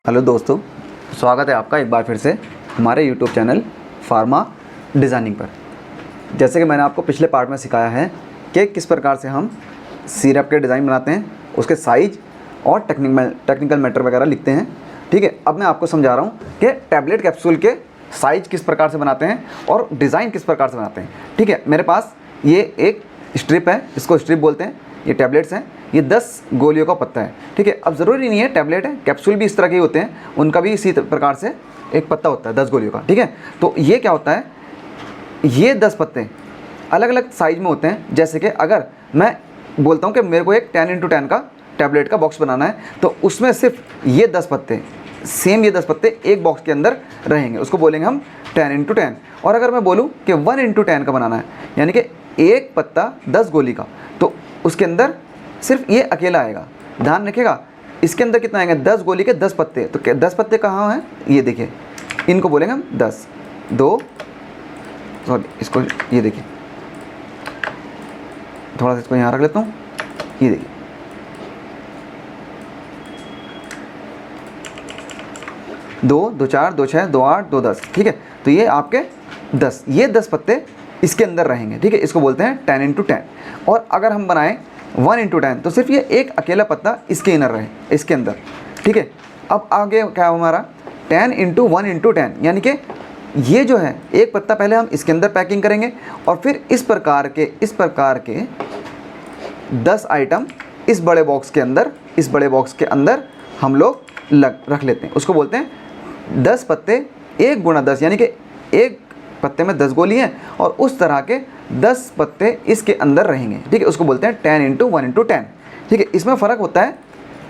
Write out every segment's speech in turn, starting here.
Hello दोस्तों, स्वागत है आपका एक बार फिर से हमारे यूट्यूब चैनल फार्मा डिज़ाइनिंग पर। जैसे कि मैंने आपको पिछले पार्ट में सिखाया है कि किस प्रकार से हम सिरप के डिज़ाइन बनाते हैं, उसके साइज और टेक्निकल मैटर वगैरह लिखते हैं। ठीक है, अब मैं आपको समझा रहा हूँ कि टैबलेट कैप्सूल के साइज किस प्रकार से बनाते हैं और डिज़ाइन किस प्रकार से बनाते हैं। ठीक है, मेरे पास ये एक स्ट्रिप है, इसको स्ट्रिप बोलते हैं। ये टैबलेट्स हैं, ये 10 गोलियों का पत्ता है। ठीक है, अब ज़रूरी नहीं है टैबलेट है, कैप्सूल भी इस तरह के होते हैं, उनका भी इसी प्रकार से एक पत्ता होता है 10 गोलियों का। ठीक है, तो ये क्या होता है, ये 10 पत्ते अलग अलग साइज में होते हैं। जैसे कि अगर मैं बोलता हूँ कि मेरे को एक 10x10 का टैबलेट का बॉक्स बनाना है, तो उसमें सिर्फ ये 10 पत्ते, सेम ये 10 पत्ते एक बॉक्स के अंदर रहेंगे, उसको बोलेंगे हम 10x10। और अगर मैं बोलूँ कि 1x10 का बनाना है, यानी कि एक पत्ता 10 गोली का, तो उसके अंदर सिर्फ ये अकेला आएगा। ध्यान रखिएगा, इसके अंदर कितना आएंगे, 10 गोली के 10 पत्ते। तो 10 पत्ते कहाँ हैं, ये देखिए, इनको बोलेंगे हम 10, 2, सॉरी इसको ये देखिए, थोड़ा सा इसको यहाँ रख लेता हूँ, ये देखिए, दो 2 4 2 6 2 8 2 10। ठीक है, तो ये आपके 10, ये 10 पत्ते इसके अंदर रहेंगे। ठीक है, इसको बोलते हैं 10x10। और अगर हम बनाएं 1x10, तो सिर्फ ये एक अकेला पत्ता इसके इनर रहे, इसके अंदर। ठीक है, अब आगे क्या हमारा 10x1x10, यानी कि ये जो है एक पत्ता पहले हम इसके अंदर पैकिंग करेंगे और फिर इस प्रकार के 10 आइटम इस बड़े बॉक्स के अंदर हम लोग रख लेते हैं। उसको बोलते हैं 10 पत्ते 1 × 10, यानी कि एक पत्ते में 10 गोली हैं और उस तरह के 10 पत्ते इसके अंदर रहेंगे। ठीक है, उसको बोलते हैं 10x1x10। ठीक है, इसमें फ़र्क होता है,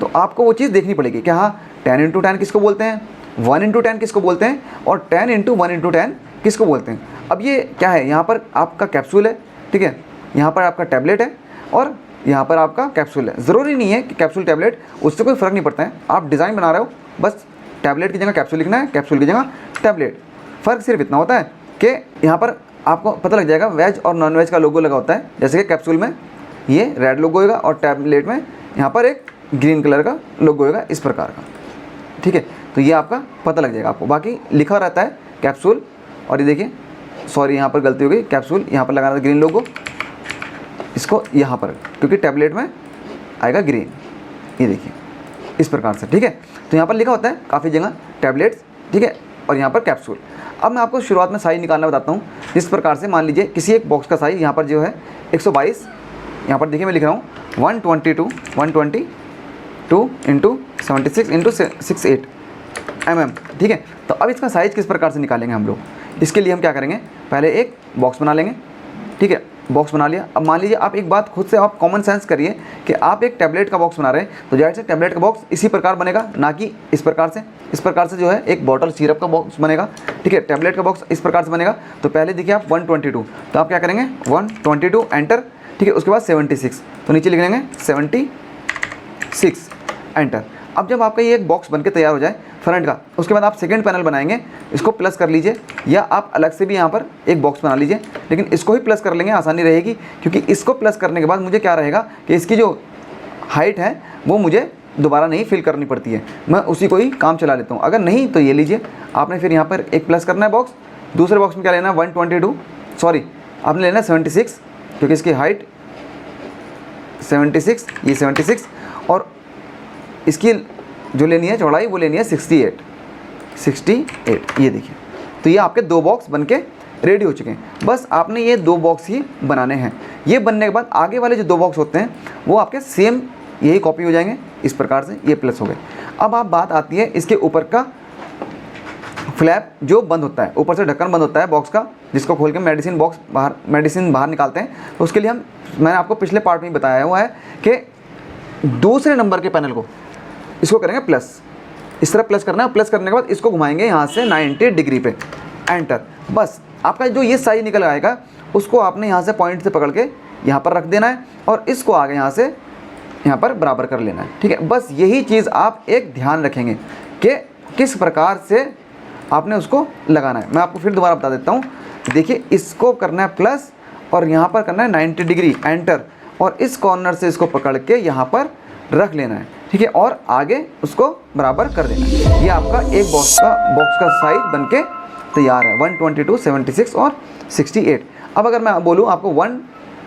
तो आपको वो चीज़ देखनी पड़ेगी कि हाँ 10x10 किसको बोलते हैं, 1x10 किसको बोलते हैं और 10x1x10 किसको बोलते हैं। अब ये क्या है, यहाँ पर आपका कैप्सूल है। ठीक है, यहाँ पर आपका टैबलेट है और यहाँ पर आपका कैप्सूल है। ज़रूरी नहीं है कि कैप्सूल टैबलेट, उससे कोई फ़र्क नहीं पड़ता है। आप डिज़ाइन बना रहे हो, बस टैबलेट की जगह कैप्सूल लिखना है, कैप्सूल की जगह टैबलेट। फ़र्क सिर्फ इतना होता है कि यहाँ पर आपको पता लग जाएगा वेज और नॉन वेज का लोगो लगा होता है। जैसे कि कैप्सूल में ये रेड लोगो होगा और टैबलेट में यहाँ पर एक ग्रीन कलर का लोगो होगा, इस प्रकार का। ठीक है, तो ये आपका पता लग जाएगा आपको। बाकी लिखा रहता है कैप्सूल, और ये देखिए, सॉरी यहाँ पर गलती हो गई, कैप्सूल यहाँ पर लगाना था ग्रीन लोगो, इसको यहाँ पर, क्योंकि टैबलेट में आएगा ग्रीन, ये देखिए इस प्रकार से। ठीक है, तो यहाँ पर लिखा होता है काफ़ी जगह टैबलेट्स। ठीक है, और यहाँ पर कैप्सूल। अब मैं आपको शुरुआत में साइज़ निकालना बताता हूँ। इस प्रकार से मान लीजिए किसी एक बॉक्स का साइज़ यहाँ पर जो है 122, यहाँ पर देखिए मैं लिख रहा हूँ 122 × 76 × 68 mm। ठीक है, तो अब इसका साइज़ किस प्रकार से निकालेंगे हम लोग, इसके लिए हम क्या करेंगे, पहले एक बॉक्स बना लेंगे। ठीक है, बॉक्स बना लिया। अब मान लीजिए आप एक बात खुद से आप कॉमन सेंस करिए कि आप एक टैबलेट का बॉक्स बना रहे हैं, तो जाहिर से टैबलेट का बॉक्स इसी प्रकार बनेगा, ना कि इस प्रकार से। इस प्रकार से जो है एक बॉटल सिरप का बॉक्स बनेगा। ठीक है, टैबलेट का बॉक्स इस प्रकार से बनेगा। तो पहले देखिए आप 122, तो आप क्या करेंगे 122 एंटर। ठीक है, उसके बाद 76, तो नीचे लिख लेंगे 76 एंटर। अब जब आपका ये एक बॉक्स बन के तैयार हो जाए फ्रंट का, उसके बाद आप सेकंड पैनल बनाएंगे, इसको प्लस कर लीजिए, या आप अलग से भी यहाँ पर एक बॉक्स बना लीजिए, लेकिन इसको ही प्लस कर लेंगे, आसानी रहेगी। क्योंकि इसको प्लस करने के बाद मुझे क्या रहेगा कि इसकी जो हाइट है वो मुझे दोबारा नहीं फिल करनी पड़ती है, मैं उसी को ही काम चला लेता हूँ। अगर नहीं तो ये लीजिए, आपने फिर यहाँ पर एक प्लस करना है बॉक्स, दूसरे बॉक्स में क्या लेना है 122, सॉरी आपने लेना है 76, क्योंकि इसकी हाइट 76, ये 76, और इसकी जो लेनी है चौड़ाई वो लेनी है 68। ये देखिए, तो ये आपके 2 बॉक्स बन के रेडी हो चुके हैं। बस आपने ये 2 बॉक्स ही बनाने हैं। ये बनने के बाद आगे वाले जो 2 बॉक्स होते हैं वो आपके सेम यही कॉपी हो जाएंगे, इस प्रकार से ये प्लस हो गए। अब आप बात आती है इसके ऊपर का फ्लैप जो बंद होता है, ऊपर से ढक्कन बंद होता है बॉक्स का, जिसको खोल के मेडिसिन बाहर निकालते हैं। तो उसके लिए मैंने आपको पिछले पार्ट में ही बताया हुआ है कि दूसरे नंबर के पैनल को इसको करेंगे प्लस, इस तरह प्लस करना है। प्लस करने के बाद इसको घुमाएंगे यहाँ से 90 डिग्री पे, एंटर। बस आपका जो ये साइज निकल आएगा उसको आपने यहाँ से पॉइंट से पकड़ के यहाँ पर रख देना है और इसको आगे यहाँ से यहाँ पर बराबर कर लेना है। ठीक है, बस यही चीज़ आप एक ध्यान रखेंगे कि किस प्रकार से आपने उसको लगाना है। मैं आपको फिर दोबारा बता देता हूँ। देखिए, इसको करना है प्लस और यहाँ पर करना है 90 डिग्री, एंटर, और इस कॉर्नर से इसको पकड़ के यहाँ पर रख लेना है। ठीक है, और आगे उसको बराबर कर देना। ये आपका एक बॉक्स का साइज बन के तैयार है 122, 76 और 68। अब अगर मैं बोलूँ आपको 1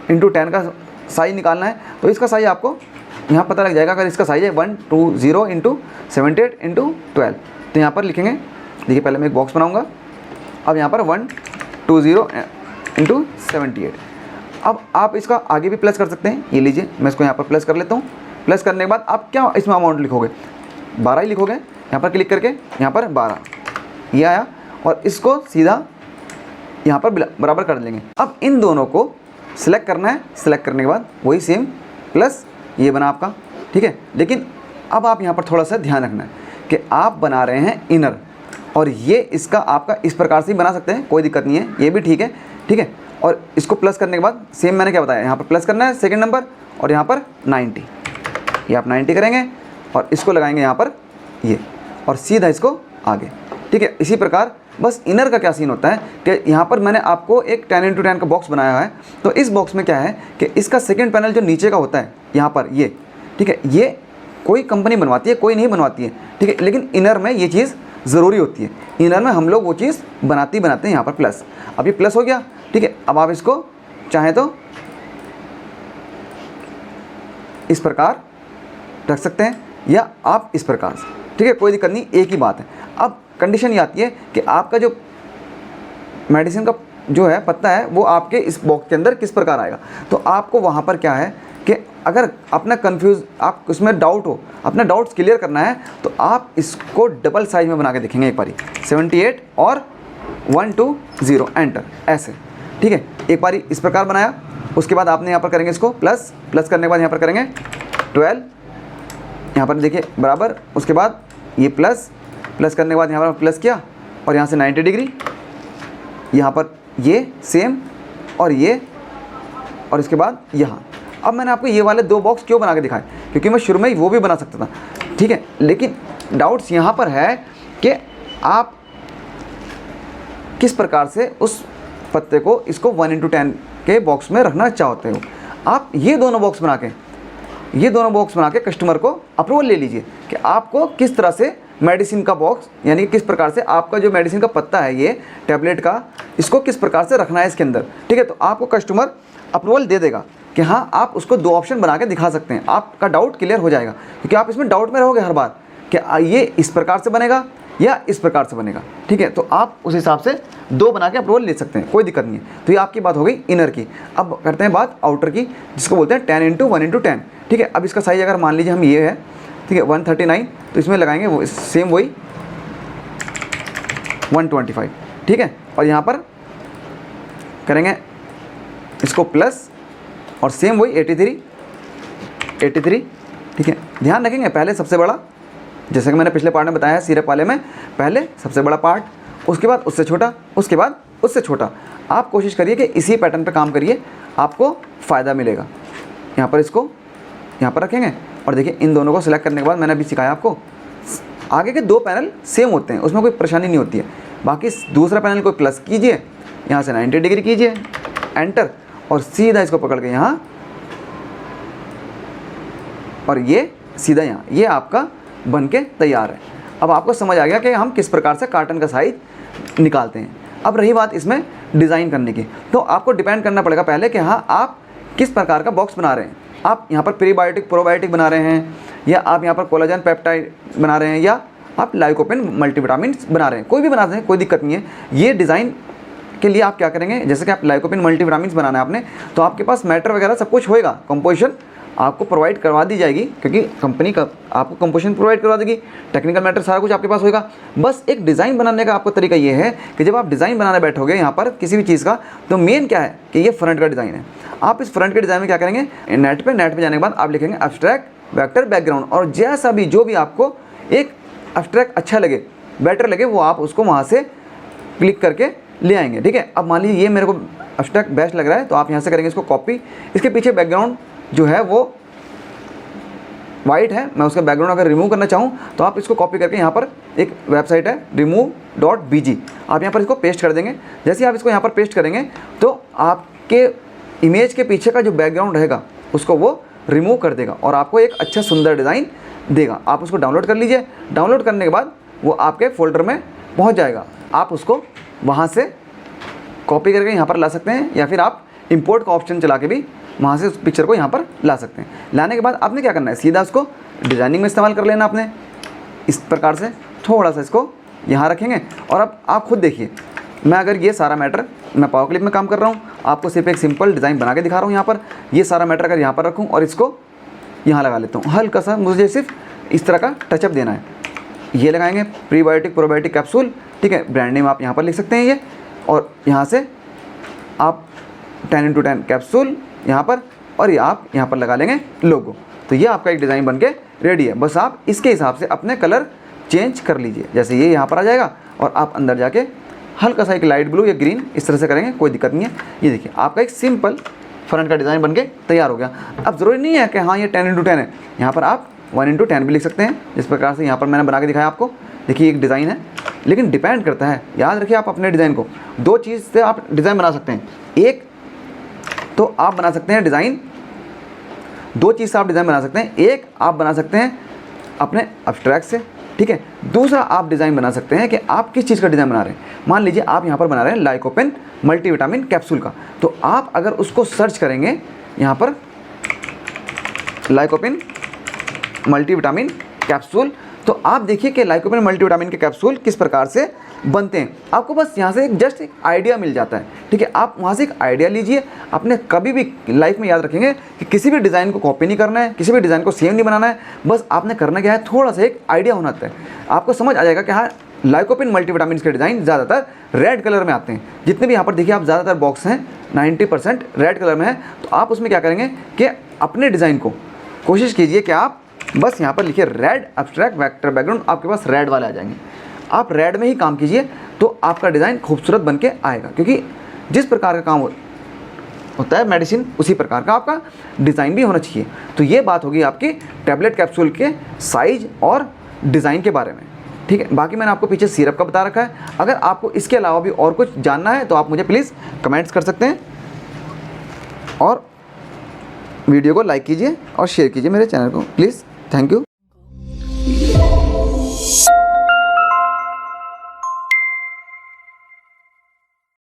× 10 का साइज निकालना है तो इसका साइज आपको यहाँ पता लग जाएगा। अगर इसका साइज है 120 × 78 × 12 तो यहाँ पर लिखेंगे, देखिए पहले मैं एक बॉक्स बनाऊँगा। अब यहाँ पर 120 × 78। अब आप इसका आगे भी प्लस कर सकते हैं। ये लीजिए मैं इसको यहाँ पर प्लस कर लेता हूँ। प्लस करने के बाद आप क्या इसमें अमाउंट लिखोगे, 12 ही लिखोगे। यहाँ पर क्लिक करके यहाँ पर 12 ये आया और इसको सीधा यहाँ पर बराबर कर लेंगे। अब इन दोनों को सिलेक्ट करना है। सिलेक्ट करने के बाद वही सेम प्लस ये बना आपका, ठीक है। लेकिन अब आप यहाँ पर थोड़ा सा ध्यान रखना है कि आप बना रहे हैं इनर, और ये इसका आपका इस प्रकार से ही बना सकते हैं, कोई दिक्कत नहीं है, ये भी ठीक है, ठीक है। और इसको प्लस करने के बाद सेम मैंने क्या बताया, यहाँ पर प्लस करना है सेकंड नंबर और यहाँ पर 90, ये आप 90 करेंगे और इसको लगाएंगे यहाँ पर ये और सीधा इसको आगे, ठीक है। इसी प्रकार बस इनर का क्या सीन होता है कि यहाँ पर मैंने आपको एक 10 × 10 का बॉक्स बनाया है। तो इस बॉक्स में क्या है कि इसका सेकंड पैनल जो नीचे का होता है यहाँ पर ये, ठीक है, ये कोई कंपनी बनवाती है, कोई नहीं बनवाती है, ठीक है। लेकिन इनर में ये चीज़ ज़रूरी होती है। इनर में हम लोग वो चीज़ बनाते हैं यहाँ पर प्लस। अब ये प्लस हो गया, ठीक है। अब आप इसको चाहें तो इस प्रकार रख सकते हैं या आप इस प्रकार से, ठीक है, कोई दिक्कत नहीं, एक ही बात है। अब कंडीशन ये आती है कि आपका जो मेडिसिन का जो है पत्ता है वो आपके इस बॉक्स के अंदर किस प्रकार आएगा। तो आपको वहाँ पर क्या है कि अगर अपना कंफ्यूज आप उसमें डाउट हो, अपना डाउट्स क्लियर करना है तो आप इसको डबल साइज में बना के देखेंगे एक बारी 78 और 120 एंटर ऐसे, ठीक है। एक बारी इस प्रकार बनाया, उसके बाद आपने यहाँ पर करेंगे इसको प्लस करने के बाद यहाँ पर करेंगे 12, यहाँ पर देखिए बराबर, उसके बाद ये प्लस करने के बाद यहाँ पर प्लस किया और यहाँ से 90 डिग्री, यहाँ पर ये सेम और ये, और इसके बाद यहाँ। अब मैंने आपको ये वाले 2 बॉक्स क्यों बना के दिखाए, क्योंकि मैं शुरू में ही वो भी बना सकता था, ठीक है। लेकिन डाउट्स यहाँ पर है कि आप किस प्रकार से उस पत्ते को इसको 1 × 10 के बॉक्स में रखना चाहते हो। आप ये दोनों बॉक्स बना के कस्टमर को अप्रूवल ले लीजिए कि आपको किस तरह से मेडिसिन का बॉक्स, यानी कि किस प्रकार से आपका जो मेडिसिन का पत्ता है ये टैबलेट का, इसको किस प्रकार से रखना है इसके अंदर, ठीक है। तो आपको कस्टमर अप्रूवल दे देगा कि हाँ आप उसको 2 ऑप्शन बना के दिखा सकते हैं, आपका डाउट क्लियर हो जाएगा। क्योंकि आप इसमें डाउट में रहोगे हर बार कि ये इस प्रकार से बनेगा या इस प्रकार से बनेगा, ठीक है। तो आप उस हिसाब से 2 बना के अप्रूवल ले सकते हैं, कोई दिक्कत नहीं है। तो ये आपकी बात हो गई इनर की। अब करते हैं बात आउटर की, जिसको बोलते हैं 10 × 1 × 10, ठीक है। अब इसका साइज अगर मान लीजिए हम ये है, ठीक है, 139, तो इसमें लगाएंगे वो सेम वही 125, ठीक है। और यहाँ पर करेंगे इसको प्लस और सेम वही 83, ठीक है। ध्यान रखेंगे पहले सबसे बड़ा, जैसे कि मैंने पिछले पार्ट में बताया सिरप वाले में, पहले सबसे बड़ा पार्ट, उसके बाद उससे छोटा, उसके बाद उससे छोटा। आप कोशिश करिए कि इसी पैटर्न पे काम करिए, आपको फ़ायदा मिलेगा। यहाँ पर इसको यहाँ पर रखेंगे और देखिए इन दोनों को सिलेक्ट करने के बाद मैंने अभी सिखाया आपको, आगे के 2 पैनल सेम होते हैं, उसमें कोई परेशानी नहीं होती है। बाकी दूसरा पैनल को प्लस कीजिए, यहाँ से 90 डिग्री कीजिए, एंटर, और सीधा इसको पकड़ के यहाँ और ये सीधा यहाँ, ये आपका बन के तैयार है। अब आपको समझ आ गया कि हम किस प्रकार से कार्टन का साइज निकालते हैं। अब रही बात इसमें डिज़ाइन करने की, तो आपको डिपेंड करना पड़ेगा पहले कि हाँ आप किस प्रकार का बॉक्स बना रहे हैं। आप यहाँ पर प्रीबायोटिक प्रोबायोटिक बना रहे हैं, या आप यहाँ पर कोलाजन पेप्टाइड बना रहे हैं, या आप लाइकोपेन मल्टीविटामिन बना रहे हैं, कोई भी बना रहे हैं, कोई दिक्कत नहीं है। ये डिज़ाइन के लिए आप क्या करेंगे, जैसे कि आप लाइकोपेन मल्टीविटामिन बनाना है आपने, तो आपके पास मैटर वगैरह सब कुछ होएगा, कंपोजिशन आपको प्रोवाइड करवा दी जाएगी, क्योंकि कंपनी का आपको कंपोजिशन प्रोवाइड करवा देगी, टेक्निकल मैटर सारा कुछ आपके पास होएगा। बस एक डिज़ाइन बनाने का आपको तरीका ये है कि जब आप डिज़ाइन बनाने बैठोगे यहाँ पर किसी भी चीज़ का, तो मेन क्या है कि ये फ्रंट का डिज़ाइन है। आप इस फ्रंट के डिज़ाइन में क्या करेंगे, नेट पे जाने के बाद आप लिखेंगे एब्स्ट्रैक्ट वेक्टर बैकग्राउंड, और जैसा भी जो भी आपको एक एब्स्ट्रैक्ट अच्छा लगे, बेटर लगे, वो आप उसको वहाँ से क्लिक करके ले आएंगे, ठीक है। अब मान लीजिए ये मेरे को एब्स्ट्रैक्ट बेस्ट लग रहा है, तो आप यहाँ से करेंगे इसको कॉपी। इसके पीछे बैकग्राउंड जो है वो वाइट है, मैं उसका बैकग्राउंड अगर रिमूव करना चाहूँ तो आप इसको कॉपी करके यहाँ पर एक वेबसाइट है remove.bg, आप यहाँ पर इसको पेस्ट कर देंगे। जैसे आप इसको यहाँ पर पेस्ट करेंगे तो आपके इमेज के पीछे का जो बैकग्राउंड रहेगा उसको वो रिमूव कर देगा और आपको एक अच्छा सुंदर डिज़ाइन देगा। आप उसको डाउनलोड कर लीजिए। डाउनलोड करने के बाद वो आपके फ़ोल्डर में पहुंच जाएगा। आप उसको वहाँ से कॉपी करके यहाँ पर ला सकते हैं या फिर आप इंपोर्ट का ऑप्शन चला के भी वहाँ से उस पिक्चर को यहाँ पर ला सकते हैं। लाने के बाद आपने क्या करना है, सीधा उसको डिज़ाइनिंग में इस्तेमाल कर लेना। आपने इस प्रकार से थोड़ा सा इसको यहाँ रखेंगे और अब आप खुद देखिए, मैं अगर ये सारा मैटर, मैं पावर क्लिप में काम कर रहा हूँ, आपको सिर्फ एक सिंपल डिज़ाइन बना के दिखा रहा हूँ। यहाँ पर ये सारा मैटर अगर यहाँ पर रखूँ और इसको यहाँ लगा लेता हूँ, हल्का सा मुझे सिर्फ इस तरह का टचअप देना है। ये लगाएंगे प्रीबायोटिक प्रोबायोटिक कैप्सूल, ठीक है, ब्रांड नेम आप यहाँ पर लिख सकते हैं ये, और यहाँ से आप 10x10 कैप्सूल यहाँ पर, और ये आप यहाँ पर लगा लेंगे लोगो। तो ये आपका एक डिज़ाइन बनके रेडी है। बस आप इसके हिसाब से अपने कलर चेंज कर लीजिए। जैसे ये यहाँ पर आ जाएगा और आप अंदर जाके हल्का सा एक लाइट ब्लू या ग्रीन इस तरह से करेंगे, कोई दिक्कत नहीं है। ये देखिए आपका एक सिंपल फ्रंट का डिज़ाइन बनके तैयार हो गया। अब ज़रूरी नहीं है कि हाँ ये 10x10 है, यहाँ पर आप 1x10 भी लिख सकते हैं, जिस प्रकार से यहाँ पर मैंने बना के दिखाया आपको। देखिए एक डिज़ाइन है, लेकिन डिपेंड करता है, याद रखिए आप अपने डिज़ाइन को दो चीज़ से आप डिज़ाइन बना सकते हैं। एक तो आप बना सकते हैं डिज़ाइन, दो चीज़ से आप डिज़ाइन बना सकते हैं। एक आप बना सकते हैं अपने एब्स्ट्रैक्ट से, ठीक है। दूसरा आप डिज़ाइन बना सकते हैं कि आप किस चीज़ का डिज़ाइन बना रहे हैं। मान लीजिए आप यहाँ पर बना रहे हैं लाइकोपेन मल्टीविटामिन कैप्सूल का, तो आप अगर उसको सर्च करेंगे यहाँ पर लाइकोपेन मल्टीविटामिन कैप्सूल, तो आप देखिए कि लाइकोपेन मल्टीविटामिन के कैप्सूल किस प्रकार से बनते हैं। आपको बस यहाँ से जस्ट एक आइडिया मिल जाता है, ठीक है। आप वहाँ से एक आइडिया लीजिए। अपने कभी भी लाइफ में याद रखेंगे कि किसी भी डिज़ाइन को कॉपी नहीं करना है, किसी भी डिज़ाइन को सेम नहीं बनाना है। बस आपने करना क्या है, थोड़ा सा एक आइडिया होना चाहिए। आपको समझ आ जाएगा कि हाँ लाइकोपेन मल्टीविटामिन के डिज़ाइन ज़्यादातर रेड कलर में आते हैं। जितने भी यहाँ पर देखिए आप ज़्यादातर बॉक्स हैं 90% रेड कलर में है। तो आप उसमें क्या करेंगे कि अपने डिज़ाइन को कोशिश कीजिए कि आप बस यहाँ पर लिखिए रेड एब्स्ट्रैक्ट वेक्टर बैकग्राउंड, आपके पास रेड वाले आ जाएंगे। आप रेड में ही काम कीजिए तो आपका डिज़ाइन खूबसूरत बन के आएगा, क्योंकि जिस प्रकार का काम होता है मेडिसिन, उसी प्रकार का आपका डिज़ाइन भी होना चाहिए। तो ये बात होगी आपकी टैबलेट कैप्सूल के साइज और डिज़ाइन के बारे में, ठीक है। बाकी मैंने आपको पीछे सिरप का बता रखा है। अगर आपको इसके अलावा भी और कुछ जानना है तो आप मुझे प्लीज़ कमेंट्स कर सकते हैं, और वीडियो को लाइक कीजिए और शेयर कीजिए मेरे चैनल को प्लीज़। Thank you.